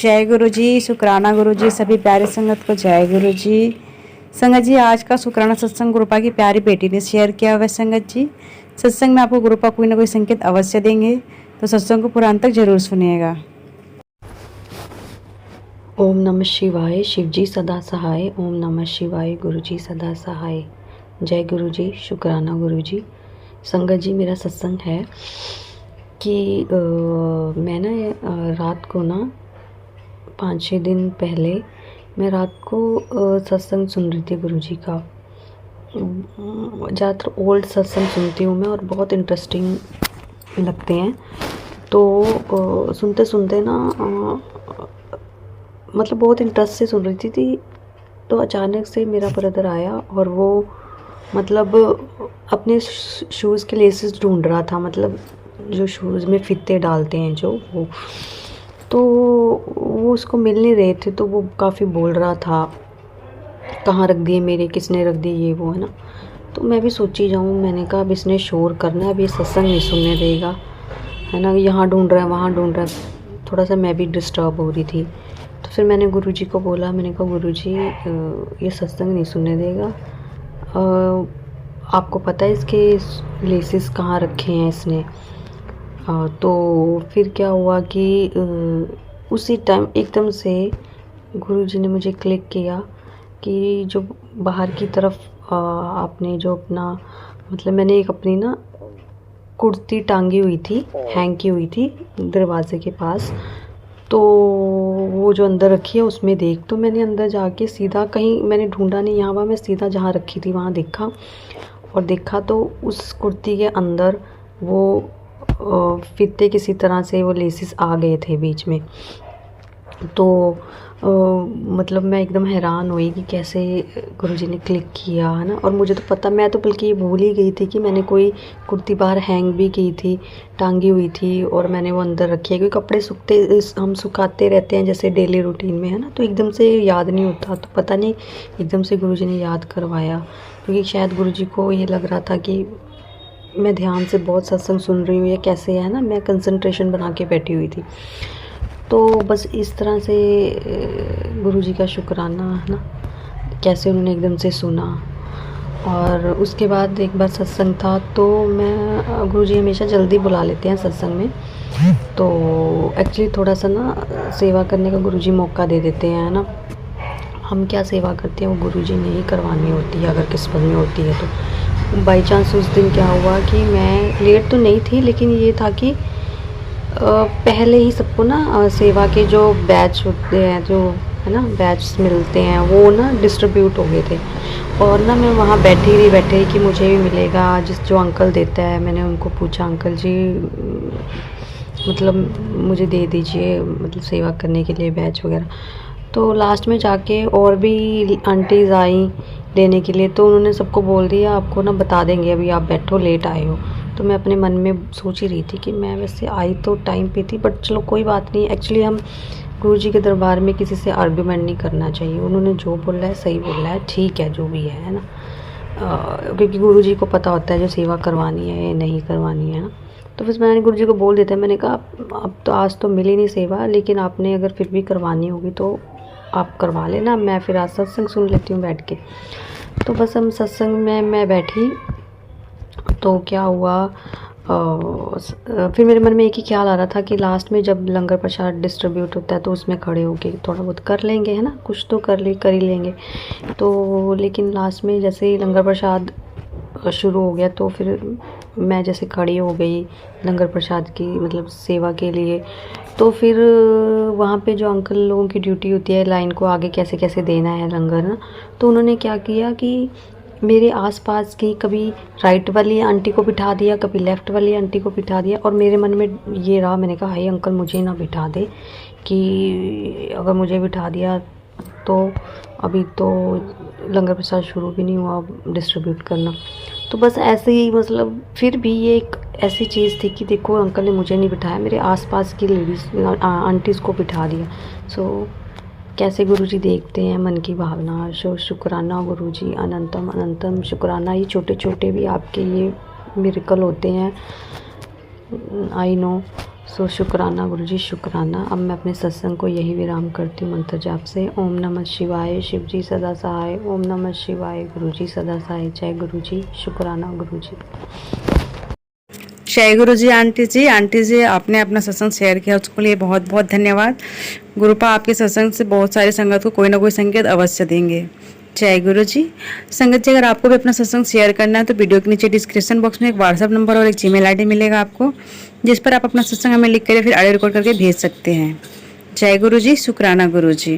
जय गुरु जी, शुक्राना गुरु जी, सभी प्यारे संगत को जय गुरु जी। संगत जी, आज का शुक्राना सत्संग गुरुपा की प्यारी बेटी ने शेयर किया हुआ है। संगत जी, सत्संग में आपको गुरुपा कोई ना कोई संकेत अवश्य देंगे, तो सत्संग को पूरा अंत तक जरूर सुनिएगा। ओम नमः शिवाय, शिवजी सदा सहाय। ओम नमः शिवाय, गुरुजी सदा सहाय। जय गुरु जी, शुक्राना गुरु जी। संगत जी, मेरा सत्संग है कि मैं ना रात को ना 5-6 दिन पहले मैं रात को सत्संग सुन रही थी गुरुजी का। ज़्यादातर ओल्ड सत्संग सुनती हूँ मैं और बहुत इंटरेस्टिंग लगते हैं। तो सुनते सुनते ना मतलब बहुत इंटरेस्ट से सुन रही थी। तो अचानक से मेरा ब्रदर आया और वो मतलब अपने शूज़ के लेसेस ढूंढ रहा था, मतलब जो शूज़ में फीते डालते हैं जो वो, तो वो उसको मिल नहीं रहे थे। तो वो काफ़ी बोल रहा था, कहाँ रख दिए मेरे, किसने रख दिए, ये वो है ना। तो मैं भी सोची जाऊँ, मैंने कहा अब इसने शोर करना है, अब ये सत्संग नहीं सुनने देगा, है ना। यहाँ ढूंढ रहा है, वहाँ ढूंढ रहा है। थोड़ा सा मैं भी डिस्टर्ब हो रही थी। तो फिर मैंने गुरुजी को बोला, मैंने कहा गुरुजी ये सत्संग नहीं सुनने देगा, आपको पता है इसके लेसेस कहाँ रखे हैं इसने। तो फिर क्या हुआ कि उसी टाइम एकदम से गुरुजी ने मुझे क्लिक किया कि जो बाहर की तरफ आपने जो अपना मतलब मैंने एक अपनी ना कुर्ती टांगी हुई थी, हैंग की हुई थी दरवाजे के पास, तो वो जो अंदर रखी है उसमें देख। तो मैंने अंदर जाके सीधा, कहीं मैंने ढूंढा नहीं यहाँ वहाँ, मैं सीधा जहाँ रखी थी वहाँ देखा, और देखा तो उस कुर्ती के अंदर वो फीते किसी तरह से वो लेसेस आ गए थे बीच में। तो मतलब मैं एकदम हैरान हुई कि कैसे गुरुजी ने क्लिक किया, है ना। और मुझे तो पता, मैं तो बल्कि ये भूल ही गई थी कि मैंने कोई कुर्ती बाहर हैंग भी की थी, टांगी हुई थी, और मैंने वो अंदर रखी है। क्योंकि कपड़े सूखते हम सुखाते रहते हैं जैसे डेली रूटीन में, है ना, तो एकदम से याद नहीं होता। तो पता नहीं एकदम से गुरुजी ने याद करवाया, क्योंकि शायद गुरुजी को ये लग रहा था कि मैं ध्यान से बहुत सत्संग सुन रही हूँ या कैसे, है ना, मैं कंसंट्रेशन बना के बैठी हुई थी। तो बस इस तरह से गुरुजी का शुक्राना, है ना, कैसे उन्होंने एकदम से सुना। और उसके बाद एक बार सत्संग था, तो मैं गुरुजी हमेशा जल्दी बुला लेते हैं सत्संग में, तो एक्चुअली थोड़ा सा ना सेवा करने का गुरुजी मौका दे देते हैं, है ना। हम क्या सेवा करते हैं वो गुरुजी ने ही करवानी होती है, अगर किस्मत में होती है तो। बाई चांस उस दिन क्या हुआ कि मैं लेट तो नहीं थी, लेकिन ये था कि पहले ही सबको ना सेवा के जो बैच होते हैं, जो है ना बैच मिलते हैं, वो ना डिस्ट्रीब्यूट हो गए थे। और ना मैं वहाँ बैठी रही कि मुझे भी मिलेगा, जो अंकल देता है। मैंने उनको पूछा, अंकल जी मतलब मुझे दे दीजिए, मतलब सेवा करने के लिए बैच वगैरह। तो लास्ट में जाके और भी आंटीज़ आई लेने के लिए, तो उन्होंने सबको बोल दिया आपको ना बता देंगे, अभी आप बैठो, लेट आए हो। तो मैं अपने मन में सोच ही रही थी कि मैं वैसे आई तो टाइम पे थी, बट चलो कोई बात नहीं। एक्चुअली हम गुरुजी के दरबार में किसी से आर्ग्यूमेंट नहीं करना चाहिए, उन्होंने जो बोला है सही बोला है, ठीक है जो भी है ना। क्योंकि गुरुजी को पता होता है जो सेवा करवानी है या नहीं करवानी है ना। तो फिर मैंने गुरुजी को बोल देता है, मैंने कहा अब तो आज तो मिली नहीं सेवा, लेकिन आपने अगर फिर भी करवानी होगी तो आप करवा लेना, मैं फिर आज सत्संग सुन लेती हूँ बैठ के। तो बस हम सत्संग में मैं बैठी, तो क्या हुआ फिर मेरे मन में एक ही ख्याल आ रहा था कि लास्ट में जब लंगर प्रसाद डिस्ट्रीब्यूट होता है तो उसमें खड़े होके थोड़ा बहुत कर लेंगे, है ना, कुछ तो कर ही लेंगे। तो लेकिन लास्ट में जैसे ही लंगर प्रसाद शुरू हो गया, तो फिर मैं जैसे खड़ी हो गई लंगर प्रसाद की मतलब सेवा के लिए। तो फिर वहाँ पे जो अंकल लोगों की ड्यूटी होती है लाइन को आगे कैसे कैसे देना है लंगर ना, तो उन्होंने क्या किया कि मेरे आसपास की कभी राइट वाली आंटी को बिठा दिया, कभी लेफ़्ट वाली आंटी को बिठा दिया। और मेरे मन में ये रहा, मैंने कहा हाय अंकल मुझे ना बिठा दे, कि अगर मुझे बिठा दिया तो अभी तो लंगर प्रसाद शुरू भी नहीं हुआ डिस्ट्रीब्यूट करना। तो बस ऐसे ही मतलब फिर भी ये एक ऐसी चीज़ थी कि देखो अंकल ने मुझे नहीं बिठाया, मेरे आसपास की लेडीज़ आंटीज़ को बिठा दिया। सो कैसे गुरुजी देखते हैं मन की भावना। शुक्राना गुरुजी, अनंतम अनंतम शुक्राना। ये छोटे छोटे भी आपके ये मिरेकल होते हैं, आई नो। सो शुक्राना गुरु जी, शुक्राना। अब मैं अपने सत्संग को यही विराम करती हूँ मंत्र जाप से। ओम नमः शिवाय, शिव जी सदा सहाय। ओम नमः शिवाय, गुरु जी सदा सहाय। जय गुरु जी, शुक्राना गुरु जी। जय गुरु जी। आंटी जी आपने अपना सत्संग शेयर किया उसके लिए बहुत बहुत धन्यवाद। गुरुपा आपके सत्संग से बहुत सारी संगत को कोई ना कोई संकेत अवश्य देंगे। जय गुरु जी। संगत जी, अगर आपको भी अपना सत्संग शेयर करना है तो वीडियो के नीचे डिस्क्रिप्शन बॉक्स में एक व्हाट्सएप नंबर और एक जीमेल आईडी मिलेगा आपको, जिस पर आप अपना सत्संग हमें लिख कर फिर ऑडियो रिकॉर्ड करके भेज सकते हैं। जय गुरु जी, शुक्राना गुरु जी।